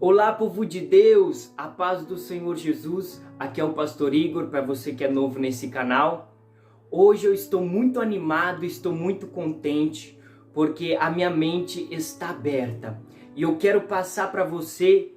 Olá, povo de Deus, a paz do Senhor Jesus. Aqui é o Pastor Igor, para você que é novo nesse canal. Hoje eu estou muito animado, estou muito contente, porque a minha mente está aberta. E eu quero passar para você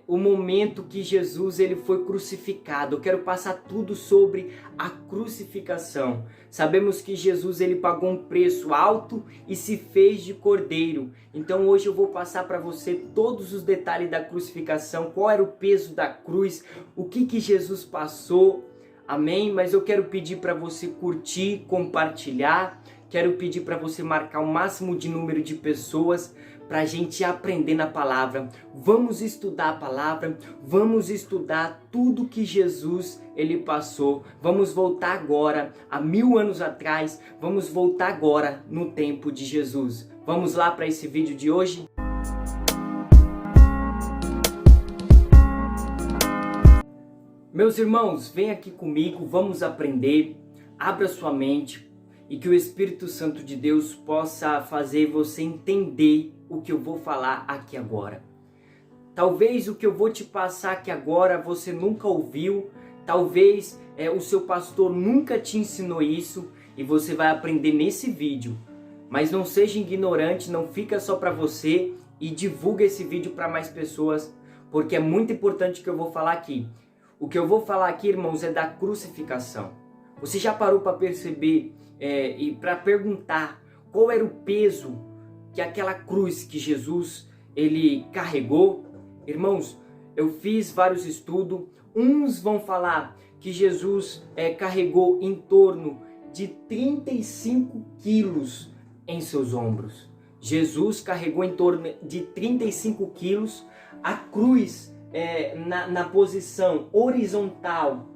o momento que Jesus ele foi crucificado. Eu quero passar tudo sobre a crucificação. Sabemos que Jesus ele pagou um preço alto e se fez de cordeiro. Então hoje eu vou passar para você todos os detalhes da crucificação, qual era o peso da cruz, o que Jesus passou. Amém? Mas eu quero pedir para você curtir, compartilhar. Quero pedir para você marcar o máximo de número de pessoas para a gente aprender na palavra. Vamos estudar a palavra, vamos estudar tudo que Jesus ele passou. Vamos voltar agora a 1000 anos atrás, vamos voltar agora no tempo de Jesus. Vamos lá para esse vídeo de hoje? Meus irmãos, vem aqui comigo, vamos aprender. Abra sua mente e que o Espírito Santo de Deus possa fazer você entender o que eu vou falar aqui agora. Talvez o que eu vou te passar aqui agora você nunca ouviu, talvez o seu pastor nunca te ensinou isso e você vai aprender nesse vídeo. Mas não seja ignorante, não fica só para você e divulga esse vídeo para mais pessoas, porque é muito importante o que eu vou falar aqui. O que eu vou falar aqui, irmãos, é da crucificação. Você já parou para perceber e para perguntar qual era o peso que aquela cruz que Jesus ele carregou? Irmãos, eu fiz vários estudos. Uns vão falar que Jesus carregou em torno de 35 quilos em seus ombros. Jesus carregou em torno de 35 quilos. A cruz na posição horizontal,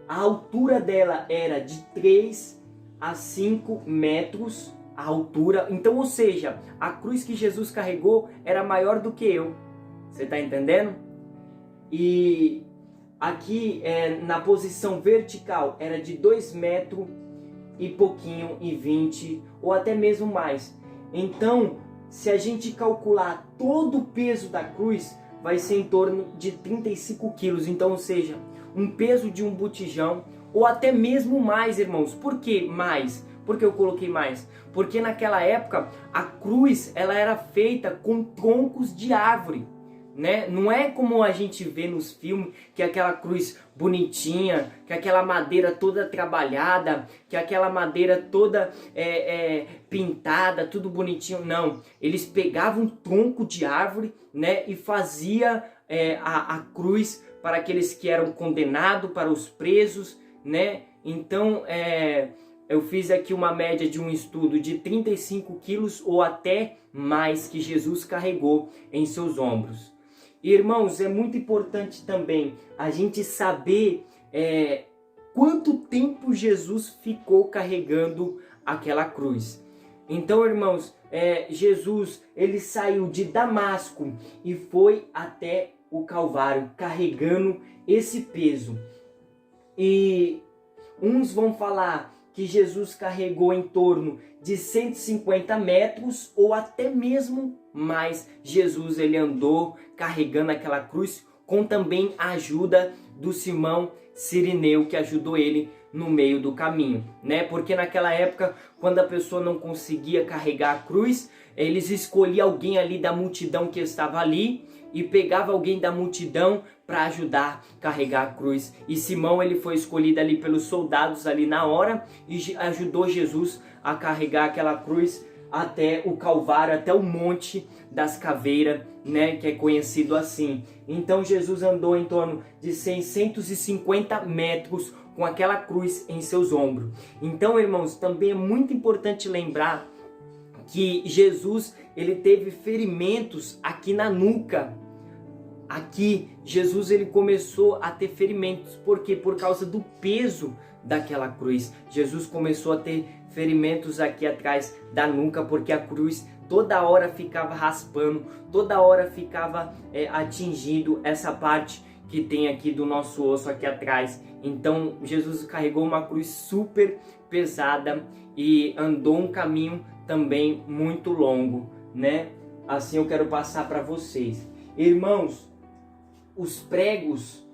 a altura dela era de 3 a 5 metros a altura. Então, ou seja, a cruz que Jesus carregou era maior do que eu. Você está entendendo? E aqui na posição vertical era de 2 metros e pouquinho e 20 ou até mesmo mais. Então, se a gente calcular todo o peso da cruz, vai ser em torno de 35 quilos. Então, ou seja, um peso de um botijão ou até mesmo mais, irmãos. Por que mais? Por que eu coloquei mais? Porque naquela época a cruz ela era feita com troncos de árvore, né? Não é como a gente vê nos filmes, que é aquela cruz bonitinha, que é aquela madeira toda trabalhada, que é aquela madeira toda pintada, tudo bonitinho. Não, eles pegavam um tronco de árvore, né? E fazia a cruz para aqueles que eram condenados, para os presos, né? Então, eu fiz aqui uma média de um estudo de 35 quilos ou até mais que Jesus carregou em seus ombros. E, irmãos, é muito importante também a gente saber quanto tempo Jesus ficou carregando aquela cruz. Então, irmãos, Jesus ele saiu de Damasco e foi até o Calvário carregando esse peso. E uns vão falar que Jesus carregou em torno de 150 metros ou até mesmo mais. Jesus ele andou carregando aquela cruz com também a ajuda do Simão Cirineu, que ajudou ele no meio do caminho, né? Porque naquela época, quando a pessoa não conseguia carregar a cruz, eles escolhiam alguém ali da multidão que estava ali e pegava alguém da multidão para ajudar a carregar a cruz. E Simão ele foi escolhido ali pelos soldados ali na hora e ajudou Jesus a carregar aquela cruz até o Calvário, até o Monte das Caveiras, né, que é conhecido assim. Então Jesus andou em torno de 650 metros com aquela cruz em seus ombros. Então, irmãos, também é muito importante lembrar que Jesus ele teve ferimentos aqui na nuca. Aqui, Jesus ele começou a ter ferimentos. Por quê? Por causa do peso daquela cruz. Jesus começou a ter ferimentos aqui atrás da nuca, porque a cruz toda hora ficava raspando, toda hora ficava atingindo essa parte que tem aqui do nosso osso aqui atrás. Então, Jesus carregou uma cruz super pesada e andou um caminho também muito longo, né? assim eu quero passar para vocês. Irmãos, os pregos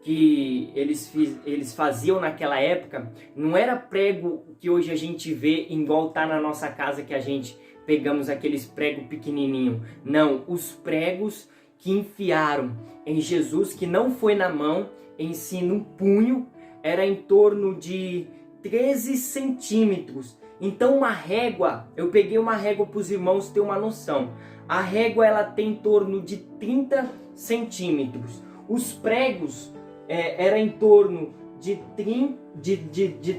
que eles faziam naquela época não era prego que hoje a gente vê igual tá na nossa casa, que a gente pegamos aqueles pregos pequenininho. Não, os pregos que enfiaram em Jesus, que não foi na mão, em si no punho, era em torno de 13 centímetros. Então uma régua, eu peguei uma régua para os irmãos terem uma noção. A régua ela tem em torno de 30 centímetros. Os pregos era em torno de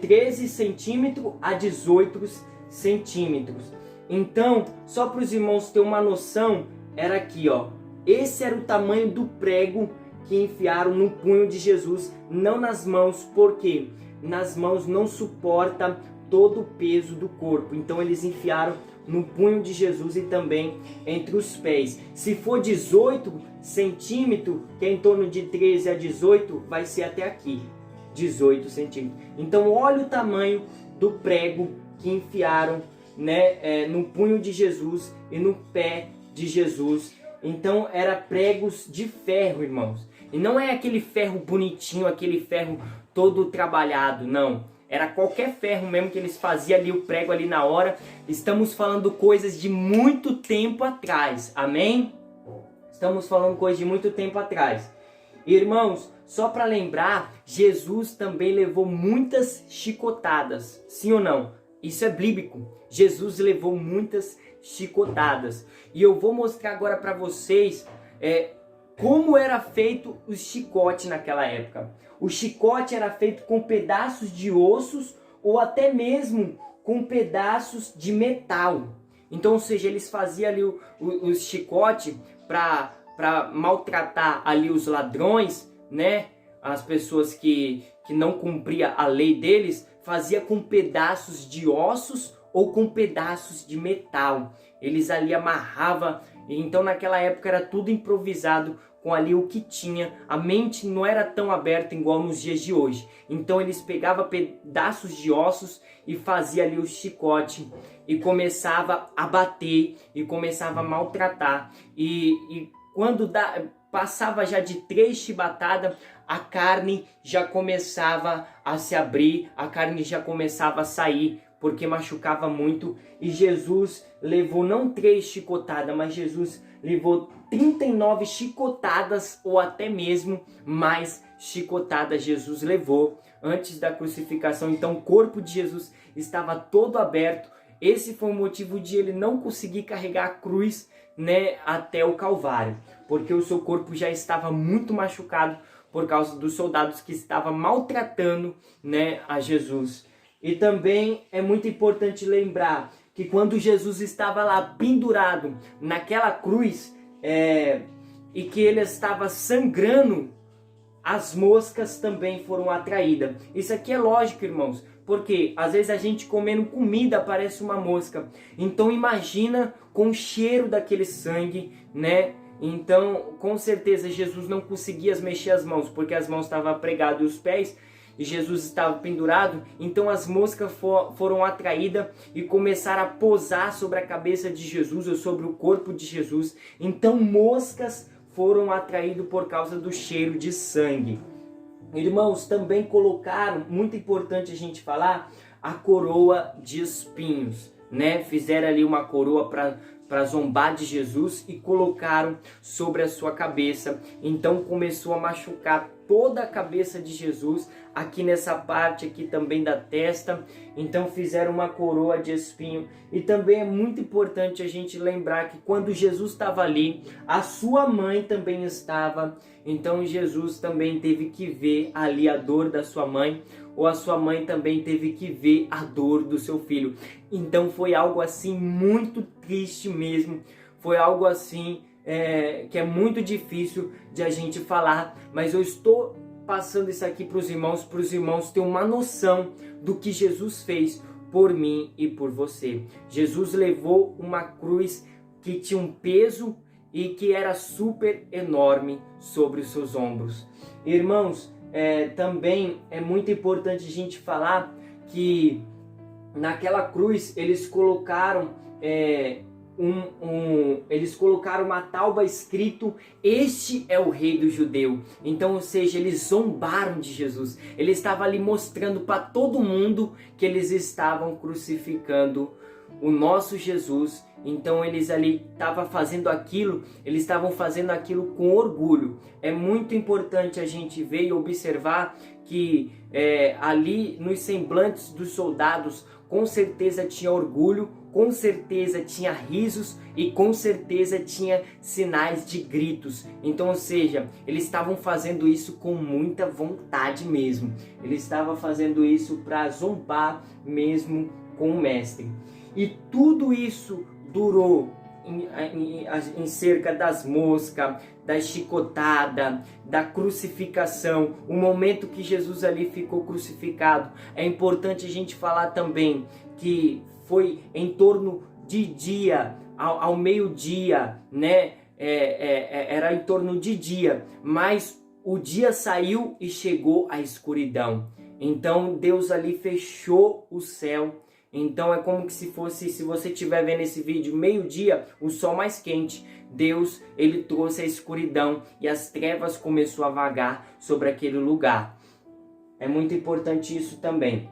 13 centímetros a 18 centímetros. Então, só para os irmãos terem uma noção, era aqui, ó. Esse era o tamanho do prego que enfiaram no punho de Jesus, não nas mãos, porque nas mãos não suporta todo o peso do corpo. Então eles enfiaram no punho de Jesus e também entre os pés. Se for 18 centímetros, que é em torno de 13 a 18, vai ser até aqui, 18 centímetros. Então olha o tamanho do prego que enfiaram, né, no punho de Jesus e no pé de Jesus. Então era pregos de ferro, irmãos. E não é aquele ferro bonitinho, aquele ferro todo trabalhado, não. Era qualquer ferro mesmo que eles faziam ali o prego ali na hora. Estamos falando coisas de muito tempo atrás, amém? Estamos falando coisas de muito tempo atrás. Irmãos, só para lembrar, Jesus também levou muitas chicotadas, sim ou não? Isso é bíblico. Jesus levou muitas chicotadas. E eu vou mostrar agora para vocês como era feito o chicote naquela época. O chicote era feito com pedaços de ossos ou até mesmo com pedaços de metal. Então, ou seja, eles faziam ali o chicote para maltratar ali os ladrões, né? As pessoas que não cumpriam a lei deles, fazia com pedaços de ossos ou com pedaços de metal. Eles ali amarravam. Então naquela época era tudo improvisado com ali o que tinha. A mente não era tão aberta igual nos dias de hoje. Então eles pegavam pedaços de ossos e fazia ali o chicote e começava a bater e começava a maltratar. E quando passava já de 3 chibatadas, a carne já começava a se abrir, a carne já começava a sair, porque machucava muito. E Jesus levou não 3 chicotadas, mas Jesus levou 39 chicotadas ou até mesmo mais chicotadas Jesus levou antes da crucificação. Então o corpo de Jesus estava todo aberto. Esse foi o motivo de ele não conseguir carregar a cruz, né, até o Calvário, porque o seu corpo já estava muito machucado por causa dos soldados que estavam maltratando, né, a Jesus. E também é muito importante lembrar que quando Jesus estava lá pendurado naquela cruz, e que ele estava sangrando, as moscas também foram atraídas. Isso aqui é lógico, irmãos, porque às vezes a gente comendo comida aparece uma mosca. Então imagina com o cheiro daquele sangue, né? Então com certeza Jesus não conseguia mexer as mãos, porque as mãos estavam pregadas e os pés, e Jesus estava pendurado. Então as moscas foram atraídas e começaram a pousar sobre a cabeça de Jesus ou sobre o corpo de Jesus. Então moscas foram atraídas por causa do cheiro de sangue. Irmãos, também colocaram, muito importante a gente falar, a coroa de espinhos, né? Fizeram ali uma coroa para zombar de Jesus e colocaram sobre a sua cabeça. Então começou a machucar toda a cabeça de Jesus, aqui nessa parte aqui também da testa. Então fizeram uma coroa de espinho. E também é muito importante a gente lembrar que quando Jesus estava ali, a sua mãe também estava. Então Jesus também teve que ver ali a dor da sua mãe, ou a sua mãe também teve que ver a dor do seu filho. Então foi algo assim muito triste mesmo. Foi algo assim que é muito difícil de a gente falar, mas eu estou passando isso aqui para os irmãos terem uma noção do que Jesus fez por mim e por você. Jesus levou uma cruz que tinha um peso e que era super enorme sobre os seus ombros. Irmãos, também é muito importante a gente falar que naquela cruz eles colocaram eles colocaram uma tauba escrito: este é o rei do judeu. Então, ou seja, eles zombaram de Jesus. Ele estava ali mostrando para todo mundo que eles estavam crucificando o nosso Jesus. Então eles ali estavam fazendo aquilo com orgulho. É muito importante a gente ver e observar que ali nos semblantes dos soldados com certeza tinha orgulho, com certeza tinha risos e com certeza tinha sinais de gritos. Então, ou seja, eles estavam fazendo isso com muita vontade mesmo. Eles estavam fazendo isso para zombar mesmo com o mestre. E tudo isso durou em cerca das moscas, da chicotada, da crucificação, o momento que Jesus ali ficou crucificado. É importante a gente falar também que foi em torno de dia, ao meio-dia, né? Era em torno de dia, mas o dia saiu e chegou a escuridão. Então Deus ali fechou o céu. Então é como que se fosse, se você estiver vendo esse vídeo meio-dia, o sol mais quente, Deus, ele trouxe a escuridão e as trevas começou a vagar sobre aquele lugar. É muito importante isso também.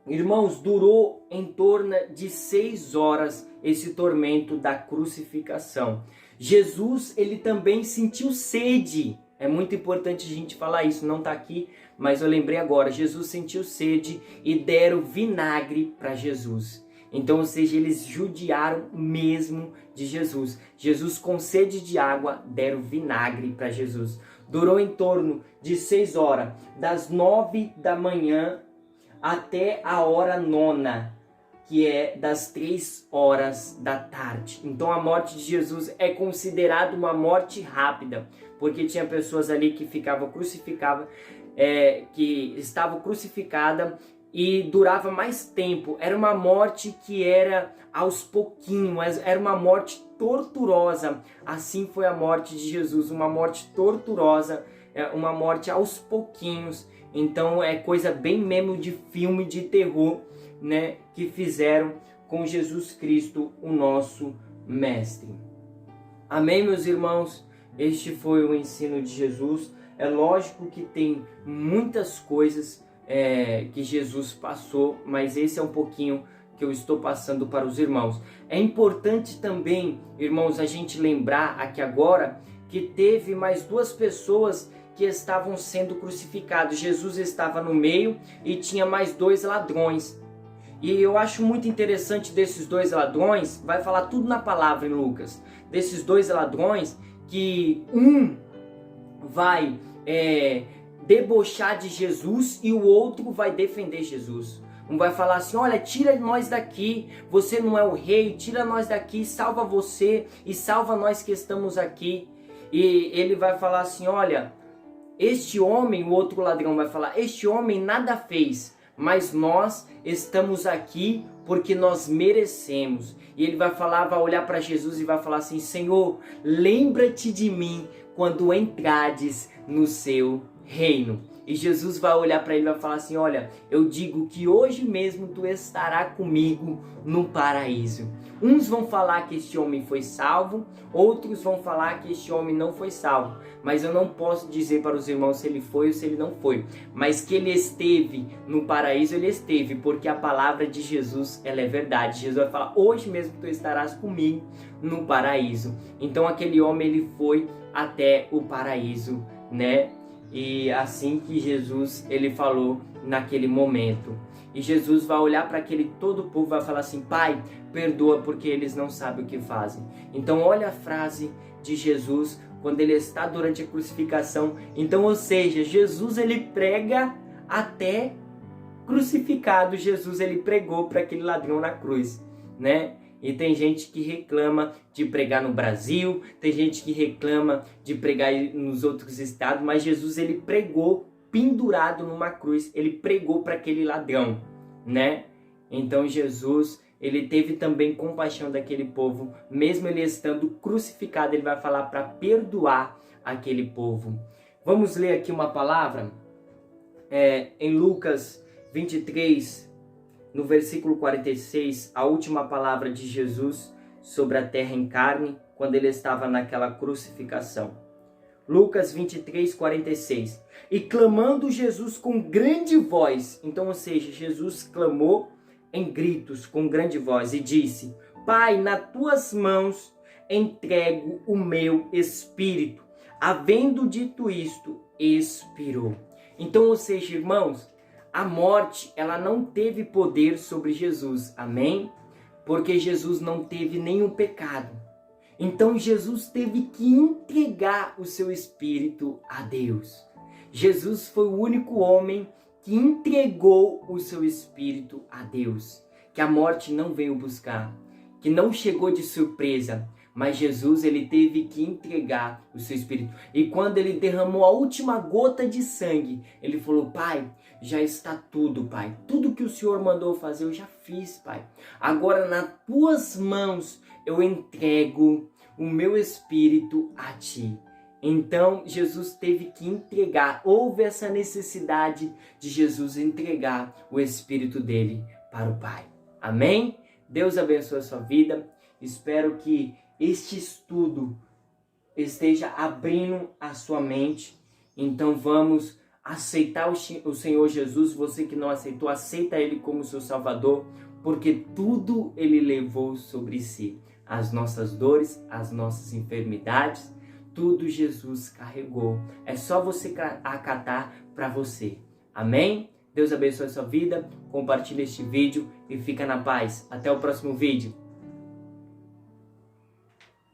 Irmãos, durou em torno de 6 horas esse tormento da crucificação. Jesus, ele também sentiu sede. É muito importante a gente falar isso, não está aqui, mas eu lembrei agora. Jesus sentiu sede e deram vinagre para Jesus. Então, ou seja, eles judiaram mesmo de Jesus. Jesus, com sede de água, deram vinagre para Jesus. Durou em torno de 6 horas, das 9 da manhã até a hora 9, que é das 3 horas da tarde. Então a morte de Jesus é considerada uma morte rápida, porque tinha pessoas ali que ficavam crucificadas, que estavam crucificadas e durava mais tempo. Era uma morte que era aos pouquinhos, era uma morte torturosa. Assim foi a morte de Jesus, uma morte torturosa, uma morte aos pouquinhos. Então é coisa bem mesmo de filme de terror, né, que fizeram com Jesus Cristo, o nosso mestre. Amém, meus irmãos? Este foi o ensino de Jesus. É lógico que tem muitas coisas que Jesus passou, mas esse é um pouquinho que eu estou passando para os irmãos. É importante também, irmãos, a gente lembrar aqui agora que teve mais 2 pessoas que estavam sendo crucificados. Jesus estava no meio e tinha mais 2 ladrões. E eu acho muito interessante desses 2 ladrões, vai falar tudo na palavra em Lucas, desses 2 ladrões, que um vai debochar de Jesus e o outro vai defender Jesus. Um vai falar assim: olha, tira nós daqui, você não é o rei, tira nós daqui, salva você e salva nós que estamos aqui. E ele vai falar assim: olha, este homem, o outro ladrão vai falar, este homem nada fez, mas nós estamos aqui porque nós merecemos. E ele vai falar, vai olhar para Jesus e vai falar assim: Senhor, lembra-te de mim quando entrades no seu reino. E Jesus vai olhar para ele e vai falar assim: olha, eu digo que hoje mesmo tu estarás comigo no paraíso. Uns vão falar que este homem foi salvo, outros vão falar que este homem não foi salvo. Mas eu não posso dizer para os irmãos se ele foi ou se ele não foi. Mas que ele esteve no paraíso, ele esteve, porque a palavra de Jesus, ela é verdade. Jesus vai falar: hoje mesmo tu estarás comigo no paraíso. Então aquele homem, ele foi até o paraíso, né? E assim que Jesus, ele falou naquele momento. E Jesus vai olhar para aquele todo o povo e vai falar assim: Pai, perdoa porque eles não sabem o que fazem. Então olha a frase de Jesus quando ele está durante a crucificação. Então, ou seja, Jesus, ele prega até crucificado. Jesus, ele pregou para aquele ladrão na cruz, né? E tem gente que reclama de pregar no Brasil, tem gente que reclama de pregar nos outros estados, mas Jesus, ele pregou pendurado numa cruz, ele pregou para aquele ladrão, né? Então Jesus, ele teve também compaixão daquele povo, mesmo ele estando crucificado, ele vai falar para perdoar aquele povo. Vamos ler aqui uma palavra em Lucas 23, no versículo 46, a última palavra de Jesus sobre a terra em carne quando ele estava naquela crucificação. Lucas 23, 46. E clamando Jesus com grande voz, então, ou seja, Jesus clamou em gritos com grande voz e disse: Pai, nas tuas mãos entrego o meu espírito. Havendo dito isto, expirou. Então, ou seja, irmãos, a morte, ela não teve poder sobre Jesus, amém? Porque Jesus não teve nenhum pecado. Então, Jesus teve que entregar o seu espírito a Deus. Jesus foi o único homem que entregou o seu espírito a Deus, que a morte não veio buscar, que não chegou de surpresa, mas Jesus, ele teve que entregar o seu espírito. E quando ele derramou a última gota de sangue, ele falou: Pai, já está tudo, Pai. Tudo que o Senhor mandou fazer, eu já fiz, Pai. Agora, nas tuas mãos, eu entrego o meu espírito a Ti. Então, Jesus teve que entregar. Houve essa necessidade de Jesus entregar o espírito dele para o Pai. Amém? Deus abençoe a sua vida. Espero que este estudo esteja abrindo a sua mente. Então vamos aceitar o Senhor Jesus. Você que não aceitou, aceita Ele como seu Salvador, porque tudo Ele levou sobre si. As nossas dores, as nossas enfermidades, tudo Jesus carregou. É só você acatar para você. Amém? Deus abençoe a sua vida. Compartilhe este vídeo e fica na paz. Até o próximo vídeo.